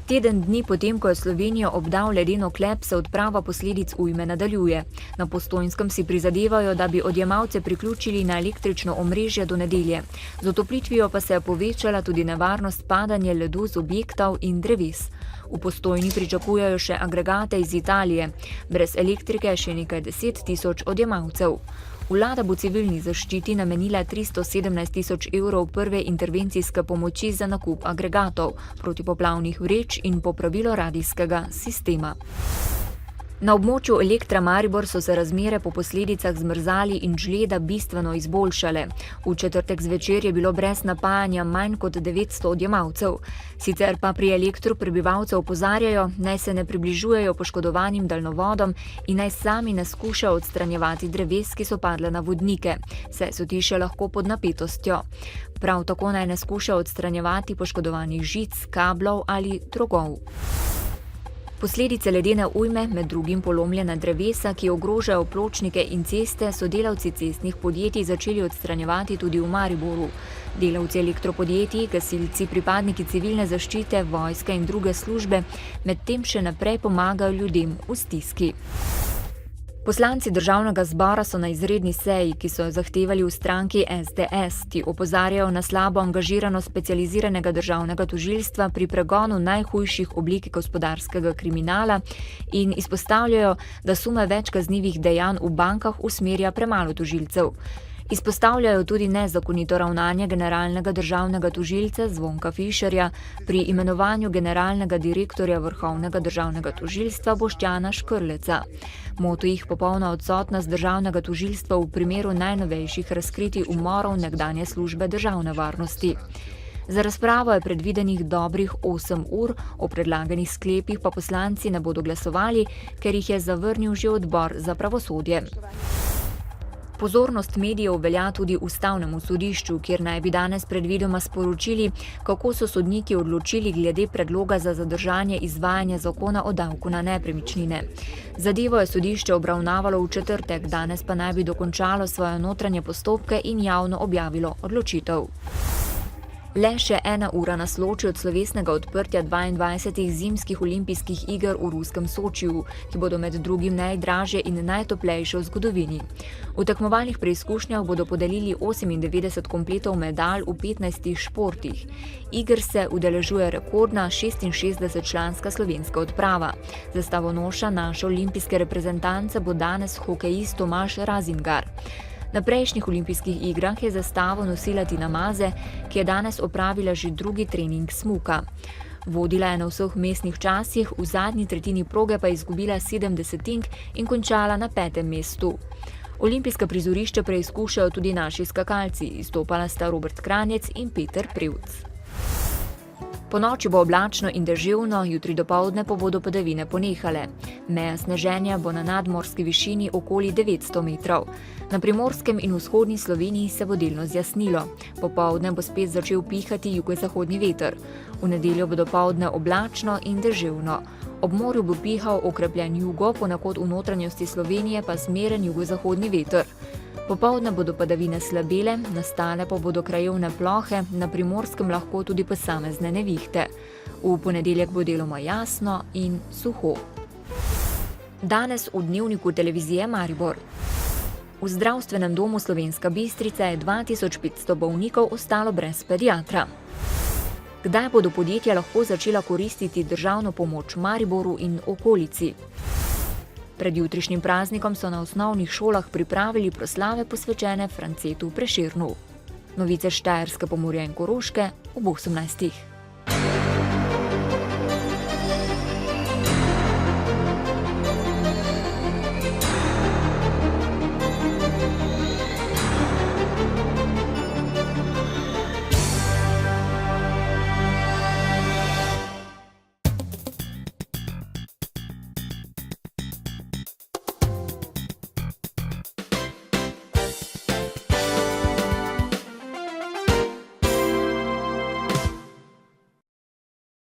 Teden dni potem, ko je Slovenijo obdal ledeno klep, se odprava posledic ujme nadaljuje. Na Postojnskem si prizadevajo, da bi odjemalce priključili na električno omrežje do nedelje. Z otoplitvijo pa se je povečala tudi nevarnost padanja ledu z objektov in dreves. V Postojni pričakujejo še agregate iz Italije. Brez elektrike še nekaj 10 tisoč odjemalcev. Vlada bo civilni zaščiti namenila 317 tisoč evrov prve intervencijske pomoči za nakup agregatov, protipoplavnih vreč in popravilo radijskega sistema. Na območju Elektra Maribor so se razmere po posledicah zmrzali in žleda bistveno izboljšale. V četrtek zvečer je bilo brez napajanja manj kot 900 odjemalcev. Sicer pa pri Elektru prebivalce opozarjajo, naj se ne približujejo poškodovanim daljnovodom in naj sami ne skušajo odstranjevati dreves, ki so padle na vodnike, saj so ti še lahko pod napetostjo. Prav tako naj ne skušajo odstranjevati poškodovanih žic, kablov ali drogov. Posledice ledene ujme, med drugim polomljena drevesa, ki ogrožajo pločnike in ceste, so delavci cestnih podjetij začeli odstranjevati tudi v Mariboru. Delavci elektropodjetij, gasilci, pripadniki civilne zaščite, vojske in druge službe medtem še naprej pomagajo ljudem v stiski. Poslanci državnega zbora so na izredni seji, ki so jo zahtevali v stranki SDS, ki opozarjajo na slabo angažiranost specializiranega državnega tožilstva pri pregonu najhujših oblik gospodarskega kriminala in izpostavljajo, da sume več kaznivih dejanj v bankah usmerja premalo tožilcev. Izpostavljajo tudi nezakonito ravnanje generalnega državnega tožilca Zvonka Fišerja pri imenovanju generalnega direktorja Vrhovnega državnega tožilstva Boštjana Škrleca. Moto jih popolna odsotnost državnega tožilstva v primeru najnovejših razkritij umorov nekdanje službe državne varnosti. Za razpravo je predvidenih dobrih 8 ur, o predlaganih sklepih pa poslanci ne bodo glasovali, ker jih je zavrnil že odbor za pravosodje. Pozornost medijev velja tudi Ustavnemu sodišču, kjer naj bi danes predvidoma sporočili, kako so sodniki odločili glede predloga za zadržanje izvajanja zakona o davku na nepremičnine. Zadevo je sodišče obravnavalo v četrtek, danes pa naj bi dokončalo svoje notranje postopke in javno objavilo odločitev. Le še 1 ura nas loči od slovesnega odprtja 22 zimskih olimpijskih iger v ruskem Sočiju, ki bodo med drugim najdražje in najtoplejše v zgodovini. V tekmovalnih preizkušnjah bodo podelili 98 kompletov medalj v 15 športih. Iger se udeležuje rekordna 66-članska slovenska odprava. Zastavonoša naše olimpijske reprezentance bo danes hokejist Tomaž Razingar. Na prejšnjih olimpijskih igrah je zastavo nosila Tina Maze, ki je danes opravila že drugi trening smuka. Vodila je na vseh vmesnih časih, v zadnji tretjini proge pa je izgubila 7 desetink in končala na 5. mestu. Olimpijska prizorišča preizkušajo tudi naši skakalci, izstopala sta Robert Kranjec in Peter Prevc. Ponoči bo oblačno in deževno, jutri dopoldne pa bodo padavine ponehale. Meja sneženja bo na nadmorski višini okoli 900 metrov. Na primorskem in vzhodni Sloveniji se bo delno zjasnilo. Popoldne bo spet začel pihati jugozahodni veter. V nedeljo bo dopoldne oblačno in deževno. Ob morju bo pihal okrepljen jugo, ponekod v notranjosti Slovenije pa zmeren jugozahodni veter. Popoldne bodo padavine slabele, nastale pa bodo krajevne plohe, na primorskem lahko tudi posamezne nevihte. V ponedeljek bo deloma jasno in suho. Danes v dnevniku televizije Maribor. V zdravstvenem domu Slovenska Bistrica je 2500 bolnikov ostalo brez pediatra. Kdaj bodo podjetja lahko začela koristiti državno pomoč Mariboru in okolici? Pred jutrišnjim praznikom so na osnovnih šolah pripravili proslave posvečene Francetu Prešernu. Novice Štajerske, Pomurja in Koroške ob 18.